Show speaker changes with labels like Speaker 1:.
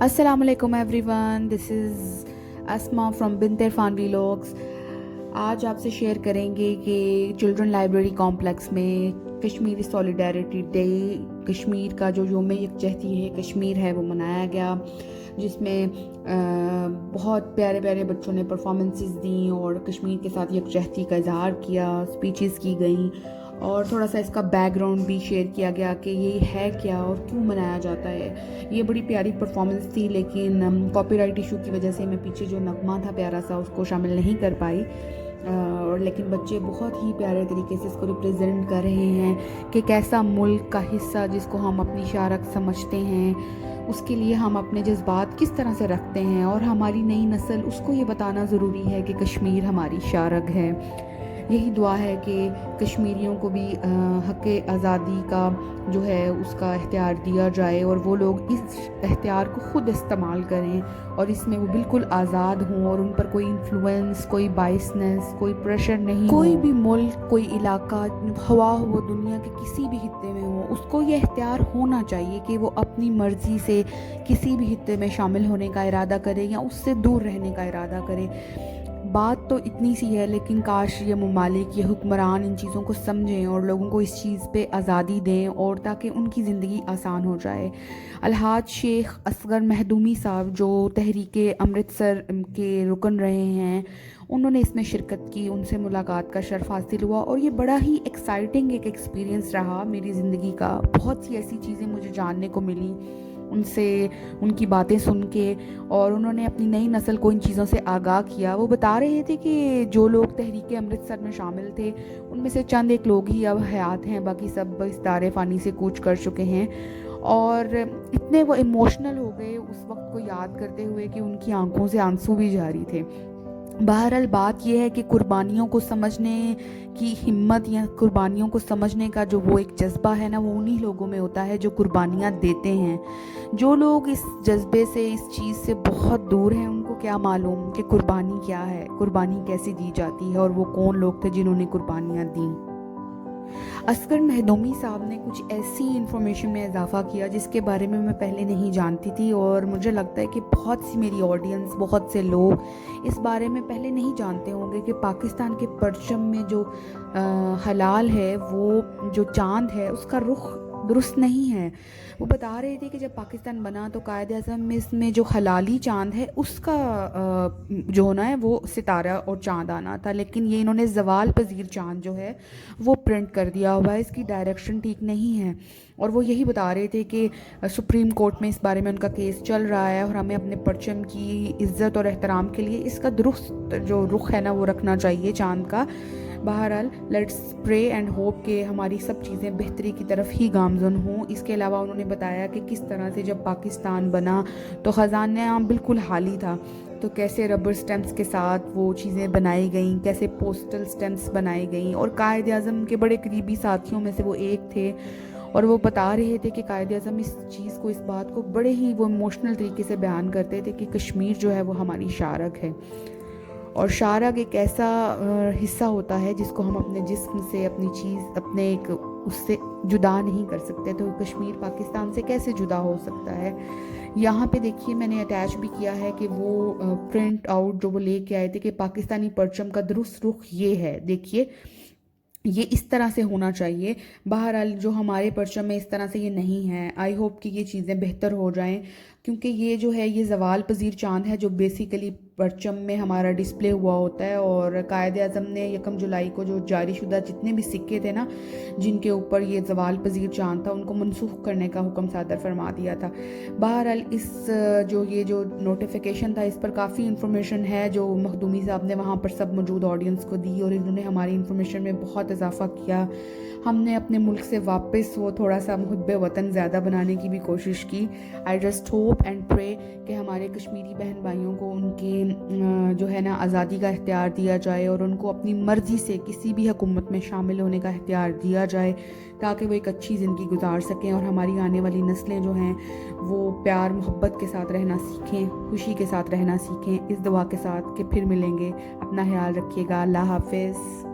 Speaker 1: السلام علیکم every one, this is Asma from بنت عرفان ویلاگس۔ آج آپ سے شیئر کریں گے کہ چلڈرن لائبریری کمپلیکس میں کشمیری سولیڈیرٹی ڈے، کشمیر کا جو یوم یکجہتی ہے کشمیر ہے، وہ منایا گیا، جس میں بہت پیارے پیارے بچوں نے پرفارمنسز دیں اور کشمیر کے ساتھ یکجہتی کا اظہار کیا، اسپیچز کی گئیں، اور تھوڑا سا اس کا بیک گراؤنڈ بھی شیئر کیا گیا کہ یہ ہے کیا اور کیوں منایا جاتا ہے۔ یہ بڑی پیاری پرفارمنس تھی، لیکن کاپی رائٹ ایشو کی وجہ سے میں پیچھے جو نغمہ تھا پیارا سا اس کو شامل نہیں کر پائی، اور لیکن بچے بہت ہی پیارے طریقے سے اس کو ریپریزنٹ کر رہے ہیں کہ کیسا ملک کا حصہ جس کو ہم اپنی شارک سمجھتے ہیں، اس کے لیے ہم اپنے جذبات کس طرح سے رکھتے ہیں، اور ہماری نئی نسل اس کو یہ بتانا ضروری ہے کہ کشمیر ہماری شارک ہے۔ یہی دعا ہے کہ کشمیریوں کو بھی حق آزادی کا جو ہے اس کا اختیار دیا جائے، اور وہ لوگ اس اختیار کو خود استعمال کریں اور اس میں وہ بالکل آزاد ہوں، اور ان پر کوئی انفلوئنس، کوئی بائسنس، کوئی پریشر نہیں ہو۔ کوئی بھی ملک، کوئی علاقہ، ہوا ہو دنیا کے کسی بھی خطے میں ہو، اس کو یہ اختیار ہونا چاہیے کہ وہ اپنی مرضی سے کسی بھی خطے میں شامل ہونے کا ارادہ کرے یا اس سے دور رہنے کا ارادہ کرے۔ بات تو اتنی سی ہے، لیکن کاش یہ ممالک، یہ حکمران ان چیزوں کو سمجھیں اور لوگوں کو اس چیز پہ آزادی دیں، اور تاکہ ان کی زندگی آسان ہو جائے۔ الحاج شیخ اصغر مخدومی صاحب، جو تحریک امرتسر کے رکن رہے ہیں، انہوں نے اس میں شرکت کی، ان سے ملاقات کا شرف حاصل ہوا، اور یہ بڑا ہی ایکسائٹنگ ایک ایکسپیرینس رہا میری زندگی کا۔ بہت سی ایسی چیزیں مجھے جاننے کو ملی ان سے، ان کی باتیں سن کے، اور انہوں نے اپنی نئی نسل کو ان چیزوں سے آگاہ کیا۔ وہ بتا رہے تھے کہ جو لوگ تحریک امرتسر میں شامل تھے ان میں سے چند ایک لوگ ہی اب حیات ہیں، باقی سب اس دار فانی سے کوچ کر چکے ہیں، اور اتنے وہ ایموشنل ہو گئے اس وقت کو یاد کرتے ہوئے کہ ان کی آنکھوں سے آنسو بھی جاری تھے۔ بہرحال بات یہ ہے کہ قربانیوں کو سمجھنے کی ہمت یا قربانیوں کو سمجھنے کا جو وہ ایک جذبہ ہے نا، وہ انہی لوگوں میں ہوتا ہے جو قربانیاں دیتے ہیں۔ جو لوگ اس جذبے سے، اس چیز سے بہت دور ہیں، ان کو کیا معلوم کہ قربانی کیا ہے، قربانی کیسے دی جاتی ہے، اور وہ کون لوگ تھے جنہوں نے قربانیاں دیں۔ اصغر مخدومی صاحب نے کچھ ایسی انفارمیشن میں اضافہ کیا جس کے بارے میں پہلے نہیں جانتی تھی، اور مجھے لگتا ہے کہ بہت سی میری آڈینس، بہت سے لوگ اس بارے میں پہلے نہیں جانتے ہوں گے کہ پاکستان کے پرچم میں جو ہلال ہے، وہ جو چاند ہے، اس کا رخ درست نہیں ہے۔ وہ بتا رہے تھے کہ جب پاکستان بنا تو قائد اعظم میں اس میں جو حلالی چاند ہے اس کا جو ہونا ہے وہ ستارہ اور چاند آنا تھا، لیکن یہ انہوں نے زوال پذیر چاند جو ہے وہ پرنٹ کر دیا ہوا ہے، اس کی ڈائریکشن ٹھیک نہیں ہے۔ اور وہ یہی بتا رہے تھے کہ سپریم کورٹ میں اس بارے میں ان کا کیس چل رہا ہے، اور ہمیں اپنے پرچم کی عزت اور احترام کے لیے اس کا درست جو رخ ہے نا وہ رکھنا چاہیے چاند کا۔ بہرحال لیٹس پرے اینڈ ہوپ کہ ہماری سب چیزیں بہتری کی طرف ہی گامزن ہوں۔ اس کے علاوہ انہوں نے بتایا کہ کس طرح سے جب پاکستان بنا تو خزانہ بالکل خالی تھا، تو کیسے ربر سٹیمپس کے ساتھ وہ چیزیں بنائی گئیں، کیسے پوسٹل سٹیمپس بنائی گئیں، اور قائد اعظم کے بڑے قریبی ساتھیوں میں سے وہ ایک تھے، اور وہ بتا رہے تھے کہ قائد اعظم اس چیز کو، اس بات کو بڑے ہی وہ ایموشنل طریقے سے بیان کرتے تھے کہ کشمیر جو ہے وہ ہماری شارک ہے، اور شارک ایک ایسا حصہ ہوتا ہے جس کو ہم اپنے جسم سے، اپنی چیز، اپنے ایک اس سے جدا نہیں کر سکتے، تو کشمیر پاکستان سے کیسے جدا ہو سکتا ہے۔ یہاں پہ دیکھیے میں نے اٹیچ بھی کیا ہے کہ وہ پرنٹ آؤٹ جو وہ لے کے آئے تھے کہ پاکستانی پرچم کا درست رخ یہ ہے، دیکھیے یہ اس طرح سے ہونا چاہیے۔ بہرحال جو ہمارے پرچم میں اس طرح سے یہ نہیں ہے، آئی ہوپ کہ یہ چیزیں بہتر ہو جائیں، کیونکہ یہ جو ہے یہ زوال پذیر چاند ہے جو بیسیکلی پرچم میں ہمارا ڈسپلے ہوا ہوتا ہے، اور قائد اعظم نے 1 جولائی کو جو جاری شدہ جتنے بھی سکے تھے نا جن کے اوپر یہ زوال پذیر چاند تھا، ان کو منسوخ کرنے کا حکم صادر فرما دیا تھا۔ بہرحال اس یہ جو نوٹیفیکیشن تھا اس پر کافی انفارمیشن ہے جو مخدومی صاحب نے وہاں پر سب موجود آڈینس کو دی، اور انہوں نے ہماری انفارمیشن میں بہت اضافہ کیا۔ ہم نے اپنے ملک سے واپس وہ تھوڑا سا محب وطن زیادہ بنانے کی بھی کوشش کی۔ آئی جسٹ ہوپ اینڈ پرے کہ ہمارے کشمیری بہن بھائیوں کو ان کے جو ہے نا آزادی کا اختیار دیا جائے، اور ان کو اپنی مرضی سے کسی بھی حکومت میں شامل ہونے کا اختیار دیا جائے، تاکہ وہ ایک اچھی زندگی گزار سکیں، اور ہماری آنے والی نسلیں جو ہیں وہ پیار محبت کے ساتھ رہنا سیکھیں، خوشی کے ساتھ رہنا سیکھیں، اس دعا کے ساتھ کہ پھر ملیں گے۔ اپنا خیال رکھیے گا، اللہ حافظ۔